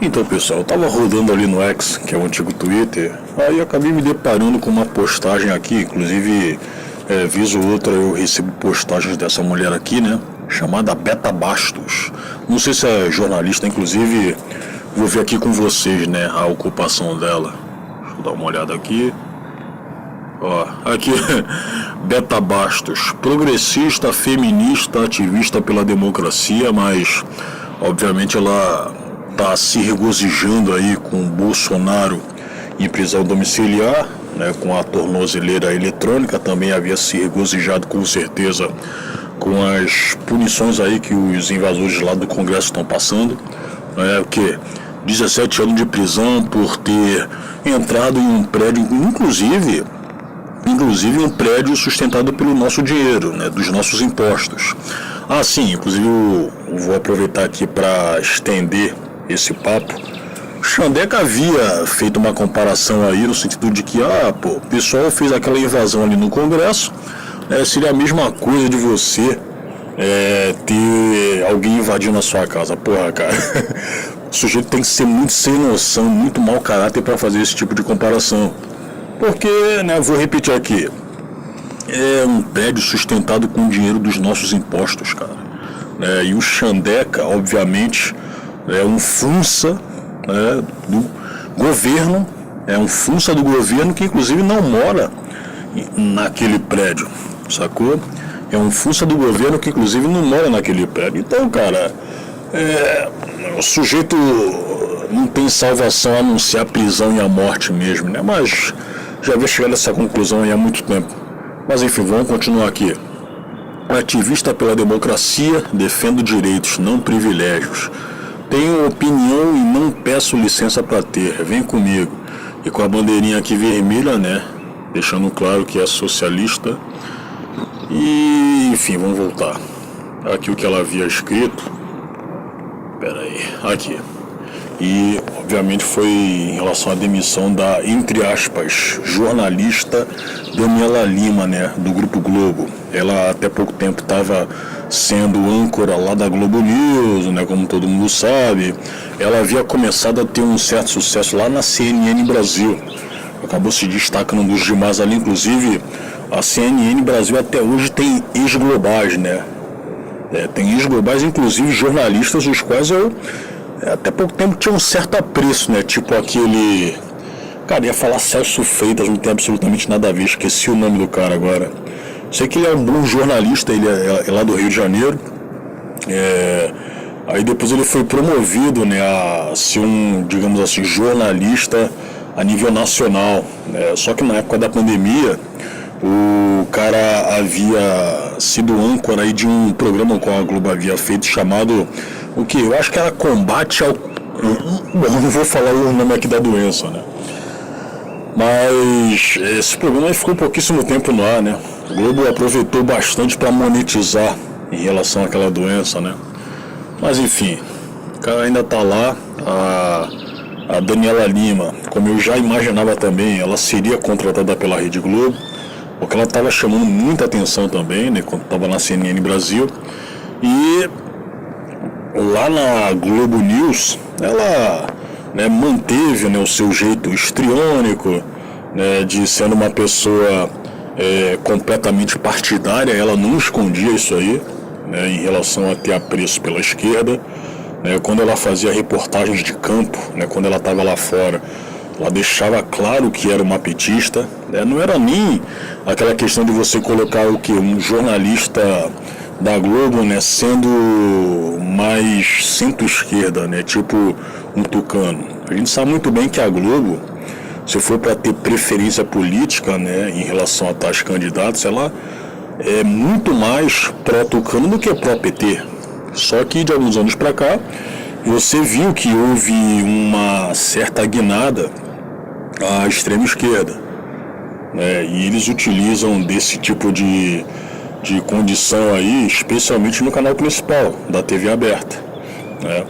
Então, pessoal, eu tava rodando ali no X, que é o antigo Twitter, aí acabei me deparando com uma postagem aqui, inclusive, vez ou outra eu recebo postagens dessa mulher aqui, né, chamada Beta Bastos. Não sei se é jornalista, inclusive, vou ver aqui com vocês, né, a ocupação dela. Deixa eu dar uma olhada aqui. Ó, aqui, Beta Bastos, progressista, feminista, ativista pela democracia, mas, obviamente, ela está se regozijando aí com o Bolsonaro em prisão domiciliar, né, com a tornozeleira eletrônica, também havia se regozijado com certeza com as punições aí que os invasores lá do Congresso estão passando, né, que 17 anos de prisão por ter entrado em um prédio, inclusive um prédio sustentado pelo nosso dinheiro, né, dos nossos impostos. Ah, sim, inclusive eu vou aproveitar aqui para estender esse papo. O Chandeca havia feito uma comparação aí no sentido de que, o pessoal fez aquela invasão ali no Congresso, seria a mesma coisa de você ter alguém invadindo a sua casa. Porra, cara, o sujeito tem que ser muito sem noção, muito mau caráter para fazer esse tipo de comparação. Porque, né, vou repetir aqui, é um prédio sustentado com o dinheiro dos nossos impostos, cara. E o Chandeca, obviamente, é um funça, né, do governo, é um funça do governo que inclusive não mora naquele prédio, sacou? É um funça do governo que inclusive não mora naquele prédio. Então, cara, o sujeito não tem salvação a não ser a prisão e a morte mesmo, né? Mas já havia chegado a essa conclusão aí há muito tempo. Mas enfim, vamos continuar aqui. Ativista pela democracia, defendo direitos, não privilégios. Tenho opinião e não peço licença para ter, vem comigo. E com a bandeirinha aqui vermelha, né, deixando claro que é socialista. E, enfim, vamos voltar. Aqui o que ela havia escrito. Pera aí, aqui. E, obviamente, foi em relação à demissão da, entre aspas, jornalista Daniela Lima, né, do Grupo Globo. Ela, até pouco tempo, estava sendo âncora lá da Globo News, né, como todo mundo sabe. Ela havia começado a ter um certo sucesso lá na CNN Brasil. Acabou se destacando dos demais ali, inclusive a CNN Brasil até hoje tem ex-globais, né? Tem ex-globais, inclusive jornalistas, os quais eu até pouco tempo tinha um certo apreço, né? Tipo aquele... Cara, ia falar Celso Freitas, não tem absolutamente nada a ver, esqueci o nome do cara agora. Sei que ele é um bom jornalista, ele é lá do Rio de Janeiro. Aí depois ele foi promovido, né, a ser um, digamos assim, jornalista a nível nacional. Só que na época da pandemia, o cara havia sido âncora aí de um programa que a Globo havia feito chamado... O que? Eu acho que era combate ao... Bom, não vou falar o nome aqui da doença, né? Mas esse programa ficou pouquíssimo tempo no ar, né? O Globo aproveitou bastante para monetizar em relação àquela doença, né? Mas enfim, o cara ainda tá lá. A Daniela Lima, como eu já imaginava também, ela seria contratada pela Rede Globo, porque ela estava chamando muita atenção também, né? Quando estava na CNN Brasil. E lá na Globo News, ela, né, manteve, né, o seu jeito histriônico, né, de sendo uma pessoa completamente partidária. Ela não escondia isso aí, né, em relação a ter apreço pela esquerda, né, quando ela fazia reportagens de campo, né, quando ela estava lá fora, ela deixava claro que era uma petista, né, não era nem aquela questão de você colocar o que? Um jornalista da Globo, né, sendo mais centro-esquerda, né, tipo um tucano. A gente sabe muito bem que a Globo, se for para ter preferência política, né, em relação a tais candidatos, ela é muito mais pró-tucano do que pró-PT. Só que de alguns anos para cá, você viu que houve uma certa guinada à extrema esquerda, né, e eles utilizam desse tipo de condição aí, especialmente no canal principal da TV aberta, né?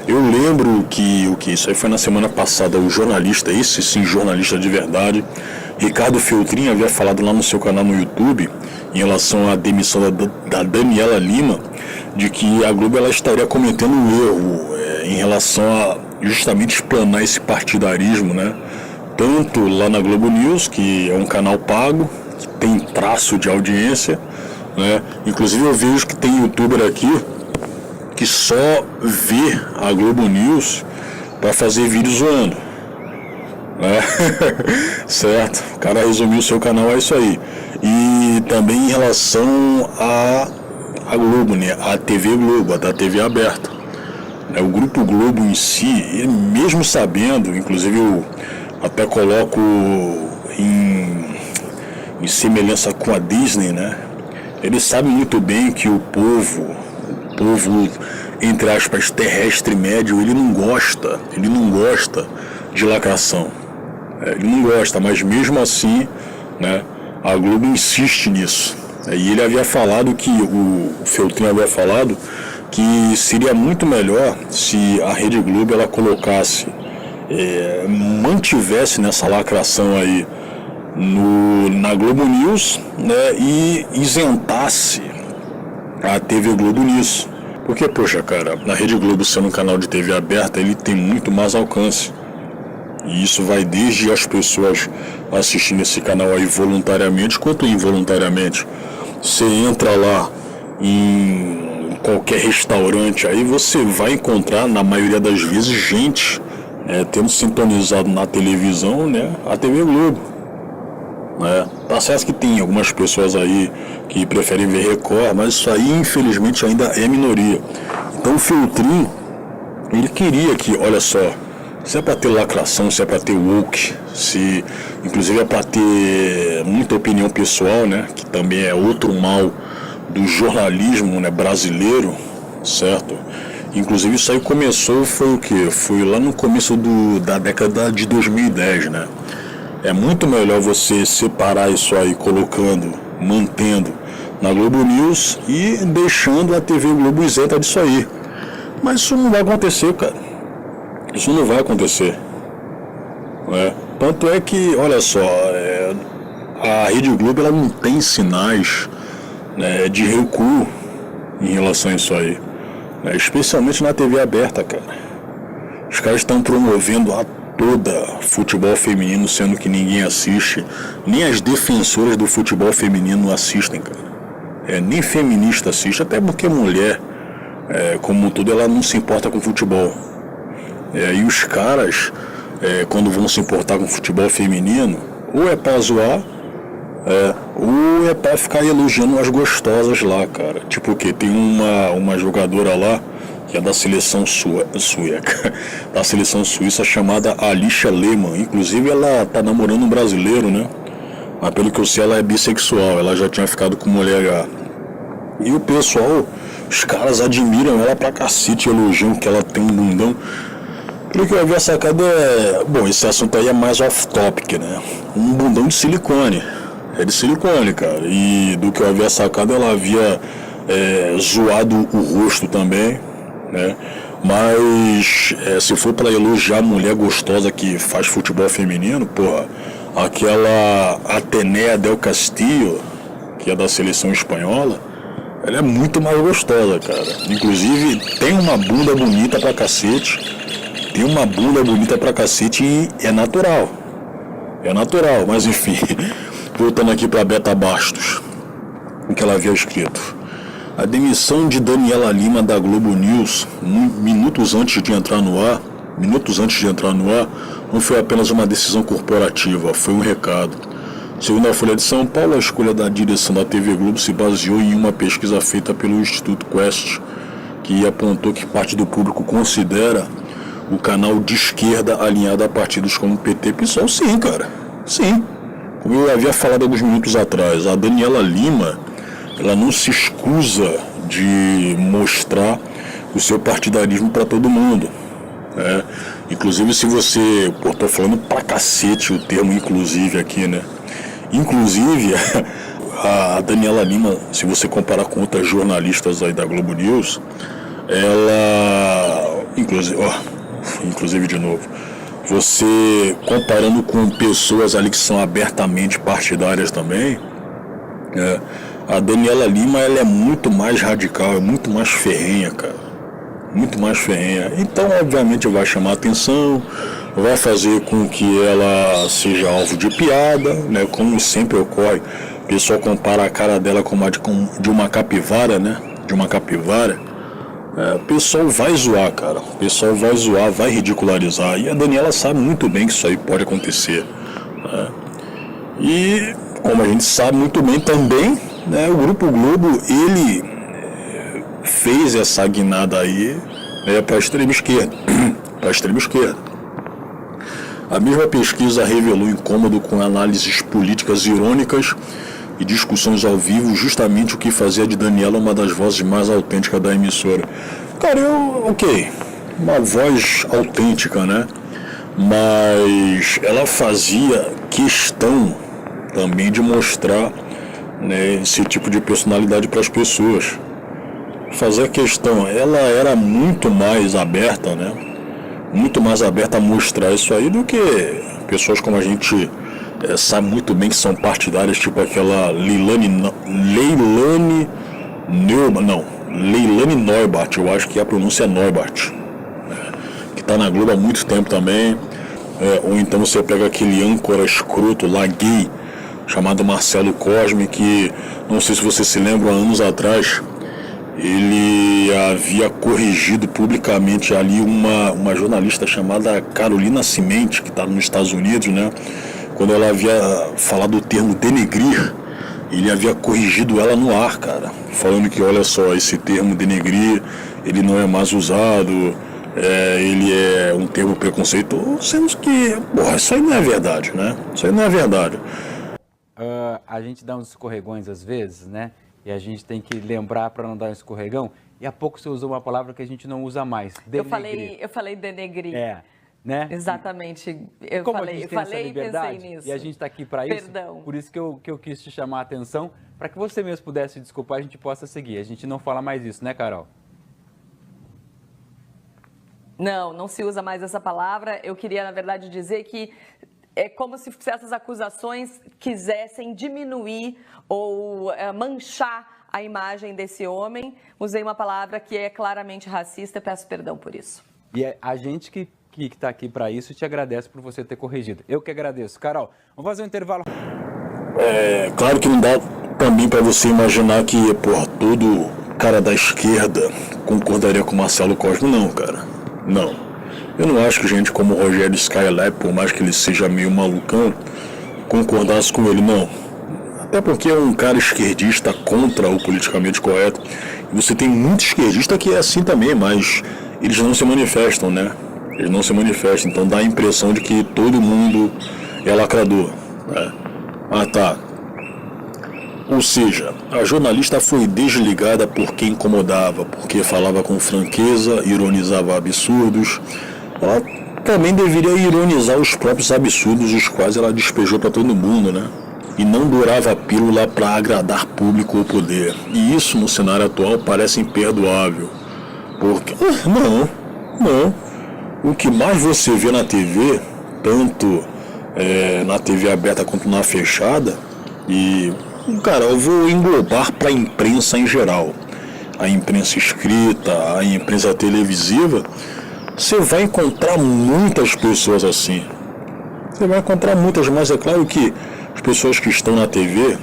Eu lembro que isso aí foi na semana passada, o jornalista, esse sim jornalista de verdade, Ricardo Feltrin, havia falado lá no seu canal no YouTube em relação à demissão da Daniela Lima, de que a Globo ela estaria cometendo um erro em relação a justamente explanar esse partidarismo, né? Tanto lá na Globo News, que é um canal pago, que tem traço de audiência, né? Inclusive eu vejo que tem youtuber aqui que só vê a Globo News para fazer vídeo zoando, né? Certo? O cara resumiu o seu canal, é isso aí. E também em relação a Globo, né? A TV Globo, a da TV aberta. O Grupo Globo em si, mesmo sabendo, inclusive eu até coloco em semelhança com a Disney, né? Eles sabem muito bem que o povo, entre aspas, terrestre médio, ele não gosta de lacração. Ele não gosta, mas mesmo assim, né, a Globo insiste nisso. E ele havia falado que, o Feltrin havia falado que seria muito melhor se a Rede Globo ela colocasse, mantivesse nessa lacração aí na Globo News, né, e isentasse a TV Globo nisso. Porque, poxa, cara, na Rede Globo sendo um canal de TV aberta, ele tem muito mais alcance. E isso vai desde as pessoas assistindo esse canal aí voluntariamente, quanto involuntariamente. Você entra lá em qualquer restaurante aí, você vai encontrar, na maioria das vezes, gente tendo sintonizado na televisão, né, a TV Globo. Tá certo que tem algumas pessoas aí que preferem ver Record, mas isso aí infelizmente ainda é minoria. Então o Feltrin, ele queria que, olha só, se é para ter lacração, se é para ter woke, se inclusive é para ter muita opinião pessoal, né, que também é outro mal do jornalismo, né, brasileiro, certo? Inclusive isso aí começou, foi o quê? Foi lá no começo da década de 2010, né? É muito melhor você separar isso aí, mantendo na Globo News e deixando a TV Globo isenta disso aí. Mas isso não vai acontecer, cara. Isso não vai acontecer. Tanto é que, olha só, a Rede Globo ela não tem sinais, né, de recuo em relação a isso aí. Especialmente na TV aberta, cara. Os caras estão promovendo a toda futebol feminino, sendo que ninguém assiste, nem as defensoras do futebol feminino assistem, cara. Nem feminista assiste, até porque mulher, como tudo, ela não se importa com futebol. E os caras, quando vão se importar com futebol feminino, ou é pra zoar, ou é pra ficar elogiando as gostosas lá, cara. Tipo o quê? Tem uma jogadora lá, que é da seleção sueca, da seleção suíça, chamada Alisha Lehmann. Inclusive ela tá namorando um brasileiro, né? Mas pelo que eu sei ela é bissexual, ela já tinha ficado com mulher já. E o pessoal, os caras admiram ela pra cacete, elogiam que ela tem um bundão. Pelo que eu havia sacado bom, esse assunto aí é mais off-topic, né? Um bundão de silicone. É de silicone, cara. E do que eu havia sacado, ela havia zoado o rosto também, né? Mas se for para elogiar a mulher gostosa que faz futebol feminino, porra, aquela Atenea del Castillo, que é da seleção espanhola, ela é muito mais gostosa, cara. Inclusive tem uma bunda bonita pra cacete, e é natural, mas enfim. Voltando aqui para Beta Bastos, o que ela havia escrito: a demissão de Daniela Lima da Globo News, minutos antes de entrar no ar, não foi apenas uma decisão corporativa, foi um recado. Segundo a Folha de São Paulo, a escolha da direção da TV Globo se baseou em uma pesquisa feita pelo Instituto Quest, que apontou que parte do público considera o canal de esquerda alinhado a partidos como PT e PSOL. Sim, cara, sim. Como eu havia falado alguns minutos atrás, a Daniela Lima, ela não se escusa de mostrar o seu partidarismo para todo mundo. Inclusive, se você... tô falando pra cacete o termo inclusive aqui, né? Inclusive, a Daniela Lima, se você comparar com outras jornalistas aí da Globo News, ela... Inclusive de novo, você comparando com pessoas ali que são abertamente partidárias também, a Daniela Lima ela é muito mais radical, é muito mais ferrenha, cara. muito mais ferrenha. Então, obviamente, vai chamar atenção, vai fazer com que ela seja alvo de piada, né? Como sempre ocorre. O pessoal compara a cara dela com a de uma capivara, né? De uma capivara. O pessoal vai zoar, cara. O pessoal vai zoar, vai ridicularizar. E a Daniela sabe muito bem que isso aí pode acontecer, né? E, como a gente sabe muito bem também, né, o Grupo Globo, ele fez essa guinada aí, né, para a extrema esquerda. Para a extrema esquerda. A mesma pesquisa revelou incômodo com análises políticas irônicas e discussões ao vivo, justamente o que fazia de Daniela uma das vozes mais autênticas da emissora. Cara, ok, uma voz autêntica, né? Mas ela fazia questão também de mostrar, né, esse tipo de personalidade para as pessoas. Fazer questão, ela era muito mais aberta, né? Muito mais aberta a mostrar isso aí do que pessoas como a gente sabe muito bem que são partidárias, tipo aquela Leilani Neubart, eu acho que a pronúncia é Neubart, que está na Globo há muito tempo também. Ou então você pega aquele âncora escroto lá, gay, chamado Marcelo Cosme, que não sei se você se lembra, há anos atrás ele havia corrigido publicamente ali uma jornalista chamada Carolina Cimente, que está nos Estados Unidos, né? Quando ela havia falado o termo denegrir, ele havia corrigido ela no ar, cara, falando que, olha só, esse termo denegrir, ele não é mais usado, ele é um termo preconceituoso, sendo que, porra, isso aí não é verdade, né? Isso aí não é verdade. A gente dá uns escorregões às vezes, né? E a gente tem que lembrar para não dar um escorregão. E há pouco você usou uma palavra que a gente não usa mais. Denegrir. Eu falei denegrir. Né? Exatamente. Como a gente tem essa liberdade, pensei nisso. E a gente está aqui para isso. Perdão. Por isso que eu quis te chamar a atenção, para que você mesmo pudesse desculpar, a gente possa seguir. A gente não fala mais isso, né, Carol? Não se usa mais essa palavra. Eu queria, na verdade, dizer que é como se essas acusações quisessem diminuir ou manchar a imagem desse homem. Usei uma palavra que é claramente racista, peço perdão por isso. E é a gente que está aqui para isso e te agradece por você ter corrigido. Eu que agradeço. Carol, vamos fazer um intervalo. Claro que não dá também para você imaginar que, todo cara da esquerda concordaria com Marcelo Cosme, não, cara. Não. Eu não acho que gente como o Rogério Skylab, por mais que ele seja meio malucão, concordasse com ele, não. Até porque é um cara esquerdista contra o politicamente correto. E você tem muito esquerdista que é assim também, mas eles não se manifestam, né? Eles não se manifestam, então dá a impressão de que todo mundo é lacrador, né? Tá. Ou seja, a jornalista foi desligada porque incomodava, porque falava com franqueza, ironizava absurdos. Ela também deveria ironizar os próprios absurdos, os quais ela despejou para todo mundo, né? E não dourava a pílula para agradar público ou poder. E isso no cenário atual parece imperdoável. Porque, não. O que mais você vê na TV, tanto na TV aberta quanto na fechada, e, cara, eu vou englobar para a imprensa em geral. A imprensa escrita, a imprensa televisiva, você vai encontrar muitas pessoas assim. Você vai encontrar muitas, mas é claro que as pessoas que estão na TV,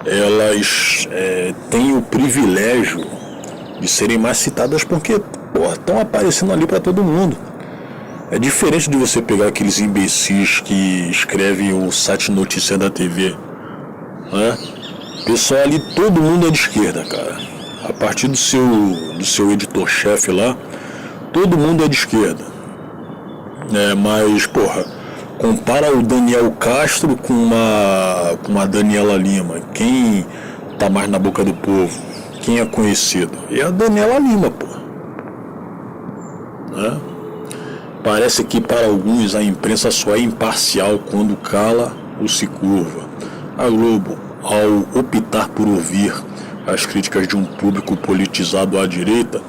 elas têm o privilégio de serem mais citadas porque, estão aparecendo ali para todo mundo. É diferente de você pegar aqueles imbecis que escrevem o site notícia da TV, né? Pessoal ali, todo mundo é de esquerda, cara. A partir do seu editor-chefe lá, todo mundo é de esquerda. Mas, compara o Daniel Castro com uma Daniela Lima. Quem tá mais na boca do povo? Quem é conhecido? É a Daniela Lima, né? Parece que para alguns a imprensa só é imparcial quando cala ou se curva. A Globo, ao optar por ouvir as críticas de um público politizado à direita,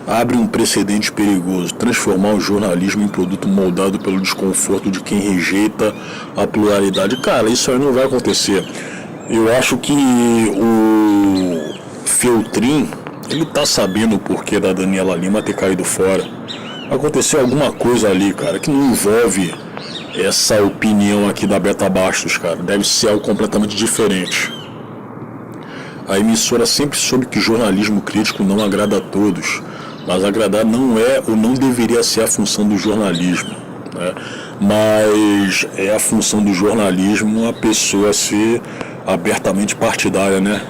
abre um precedente perigoso, transformar o jornalismo em produto moldado pelo desconforto de quem rejeita a pluralidade. Cara, isso aí não vai acontecer. Eu acho que o Feltrin, ele tá sabendo o porquê da Daniela Lima ter caído fora. Aconteceu alguma coisa ali, cara, que não envolve essa opinião aqui da Beta Bastos, cara. Deve ser algo completamente diferente. A emissora sempre soube que jornalismo crítico não agrada a todos, mas agradar não é ou não deveria ser a função do jornalismo, né? Mas é a função do jornalismo a pessoa ser abertamente partidária, né?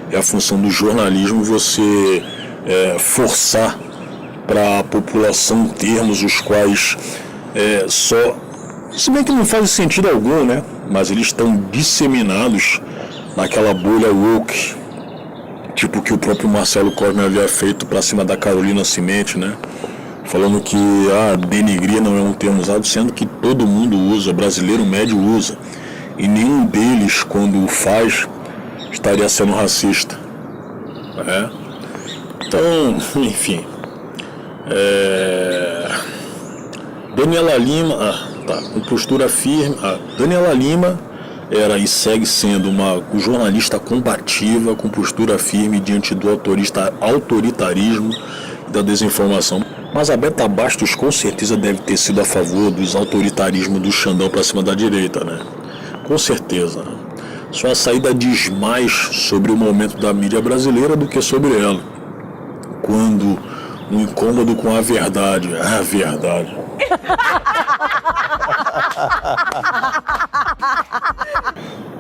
É a função do jornalismo você forçar para a população termos os quais só... Se bem que não faz sentido algum, né? Mas eles estão disseminados naquela bolha woke, tipo que o próprio Marcelo Cosme havia feito para cima da Carolina Cimente, né? Falando que denegrir não é um termo usado, sendo que todo mundo usa, brasileiro médio usa. E nenhum deles, quando o faz, estaria sendo racista. Então, enfim. Daniela Lima, com postura firme. Daniela Lima era e segue sendo uma jornalista combativa, com postura firme diante do autoritarismo e da desinformação. Mas a Beta Bastos com certeza deve ter sido a favor dos autoritarismos do Xandão para cima da direita, né? Com certeza. Sua saída diz mais sobre o momento da mídia brasileira do que sobre ela. Quando um incômodo com a verdade. A verdade.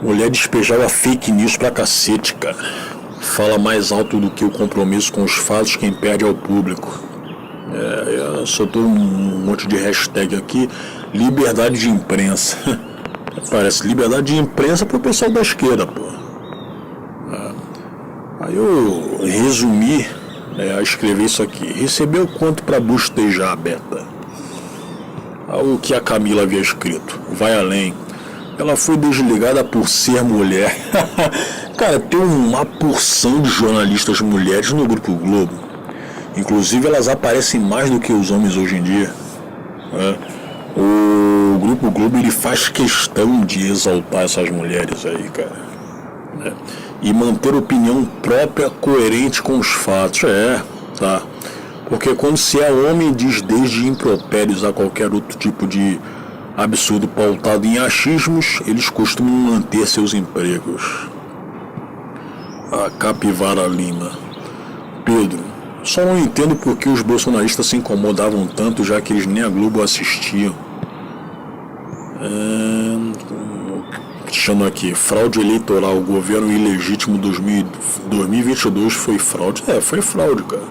Mulher despejava fake news pra cacete, cara. Fala mais alto do que o compromisso com os fatos, quem perde é o público. Eu soltou um monte de hashtag aqui. Liberdade de imprensa. Parece liberdade de imprensa pro pessoal da esquerda, pô. Aí eu resumi a escrever isso aqui. Recebeu quanto pra bostejar a Beta? O que a Camila havia escrito. Vai além. Ela foi desligada por ser mulher. Cara, tem uma porção de jornalistas mulheres no Grupo Globo. Inclusive elas aparecem mais do que os homens hoje em dia. O Grupo Globo ele faz questão de exaltar essas mulheres aí, cara. E manter opinião própria coerente com os fatos. Porque quando se é homem diz desde impropérios a qualquer outro tipo de absurdo pautado em achismos, eles costumam manter seus empregos. A Capivara Lima. Pedro, só não entendo por que os bolsonaristas se incomodavam tanto, já que eles nem a Globo assistiam. Chama aqui, fraude eleitoral, governo ilegítimo 2022 foi fraude. Foi fraude, cara.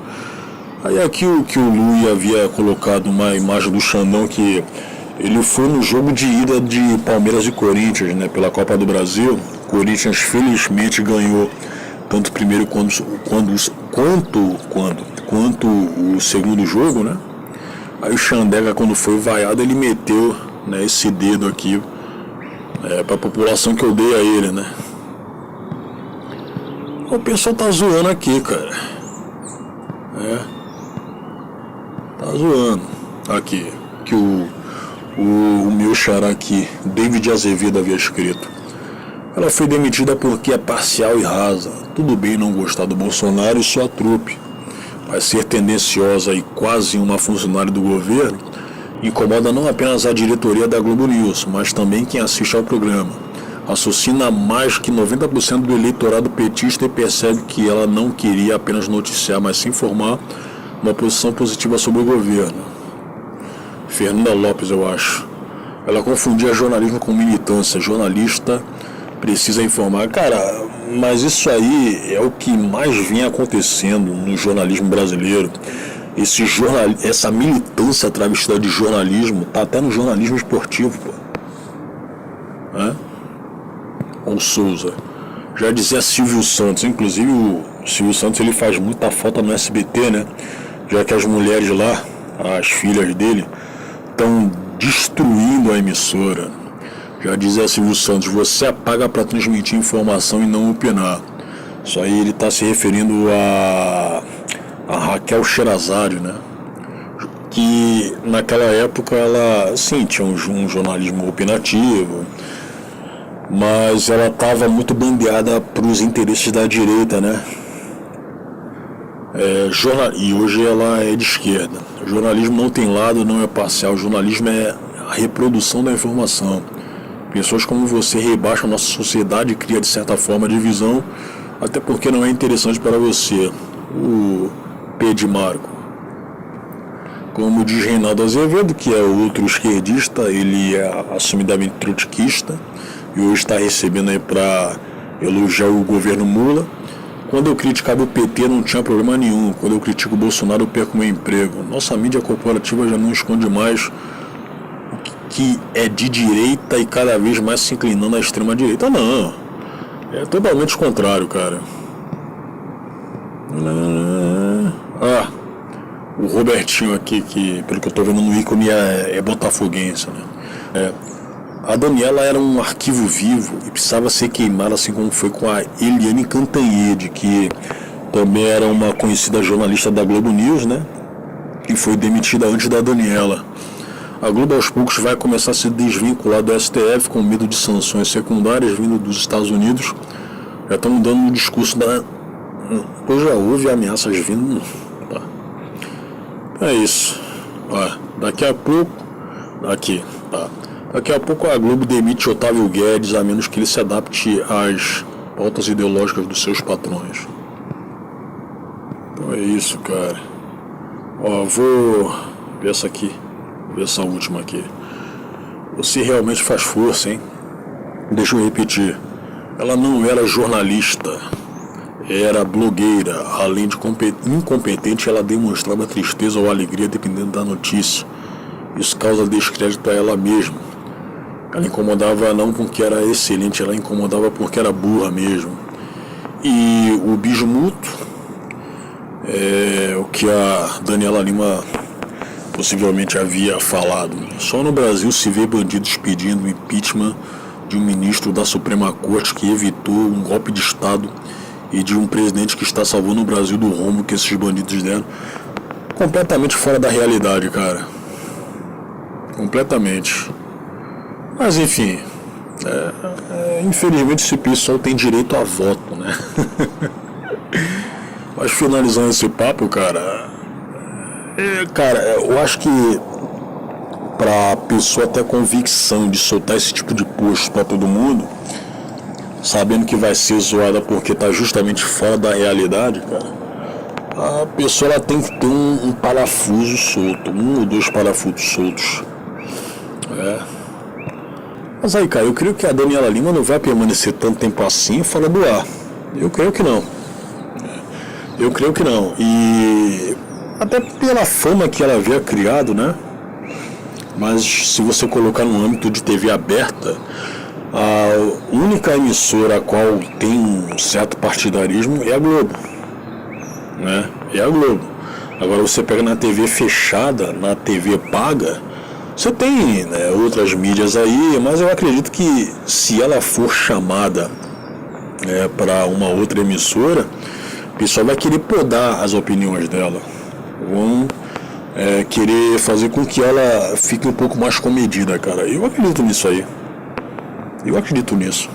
Aí aqui o Lui havia colocado uma imagem do Xandão que ele foi no jogo de ida de Palmeiras e Corinthians, né, pela Copa do Brasil. Corinthians felizmente ganhou tanto o primeiro quanto o segundo jogo, né? Aí o Xandega, quando foi vaiado, ele meteu, né, esse dedo aqui pra população que odeia ele, né? O pessoal tá zoando aqui, cara. Tá zoando. Aqui, que o meu xará aqui, David Azevedo, havia escrito. Ela foi demitida porque é parcial e rasa. Tudo bem não gostar do Bolsonaro e sua trupe, mas ser tendenciosa e quase uma funcionária do governo incomoda não apenas a diretoria da Globo News, mas também quem assiste ao programa. Assassina mais que 90% do eleitorado petista e percebe que ela não queria apenas noticiar, mas se informar uma posição positiva sobre o governo. Fernanda Lopes, eu acho. Ela confundia jornalismo com militância. Jornalista precisa informar. Cara, mas isso aí é o que mais vem acontecendo no jornalismo brasileiro. Essa militância travestida de jornalismo tá até no jornalismo esportivo, pô. Ou Souza. Já dizia Silvio Santos. Inclusive o Silvio Santos ele faz muita falta no SBT, né? Já que as mulheres lá, as filhas dele, estão destruindo a emissora. Já dizia Silvio Santos, você apaga para transmitir informação e não opinar. Isso aí ele está se referindo a Raquel Sherazade, né? Que naquela época ela, sim, tinha um jornalismo opinativo, mas ela estava muito bandeada para os interesses da direita, né? E hoje ela é de esquerda. O jornalismo não tem lado, não é parcial. O jornalismo é a reprodução da informação. Pessoas como você rebaixam a nossa sociedade e cria de certa forma divisão, até porque não é interessante para você. O P de Marco. Como diz Reinaldo Azevedo, que é outro esquerdista, ele é assumidamente trotskista e hoje está recebendo aí para elogiar o governo Lula. Quando eu criticava o PT não tinha problema nenhum. Quando eu critico o Bolsonaro eu perco meu emprego. Nossa mídia corporativa já não esconde mais o que é de direita e cada vez mais se inclinando à extrema direita. Não, é totalmente o contrário, cara. O Robertinho aqui, que pelo que eu tô vendo no ícone é botafoguense, né? A Daniela era um arquivo vivo e precisava ser queimada, assim como foi com a Eliane Cantanhede, que também era uma conhecida jornalista da Globo News, né? E foi demitida antes da Daniela. A Globo aos poucos vai começar a se desvincular do STF com medo de sanções secundárias vindo dos Estados Unidos. Já estão dando um discurso da... Hoje já houve ameaças vindo... Tá. É isso. Daqui a pouco... Daqui a pouco a Globo demite Otávio Guedes, a menos que ele se adapte às pautas ideológicas dos seus patrões. Então é isso, cara. Vou ver essa aqui. Vou ver essa última aqui. Você realmente faz força, hein? Deixa eu repetir. Ela não era jornalista, era blogueira. Além de incompetente, ela demonstrava tristeza ou alegria dependendo da notícia. Isso causa descrédito a ela mesma. Ela incomodava não porque era excelente, ela incomodava porque era burra mesmo. E o bismuto é o que a Daniela Lima possivelmente havia falado. Só no Brasil se vê bandidos pedindo impeachment de um ministro da Suprema Corte que evitou um golpe de Estado e de um presidente que está salvando o Brasil do rombo que esses bandidos deram. Completamente fora da realidade, cara. Completamente. Mas enfim, infelizmente esse pessoal tem direito a voto, né? Mas finalizando esse papo, cara, eu acho que pra pessoa ter convicção de soltar esse tipo de post pra todo mundo, sabendo que vai ser zoada porque tá justamente fora da realidade, cara, a pessoa ela tem que ter um parafuso solto, 1 ou 2 parafusos soltos. Mas aí, cara, eu creio que a Daniela Lima não vai permanecer tanto tempo assim fora do ar. Eu creio que não. E até pela fama que ela havia criado, né? Mas se você colocar no âmbito de TV aberta, a única emissora a qual tem um certo partidarismo é a Globo, né? É a Globo. Agora você pega na TV fechada, na TV paga, você tem, né, outras mídias aí, mas eu acredito que se ela for chamada para uma outra emissora, o pessoal vai querer podar as opiniões dela. Vão querer fazer com que ela fique um pouco mais comedida, cara. Eu acredito nisso aí. Eu acredito nisso.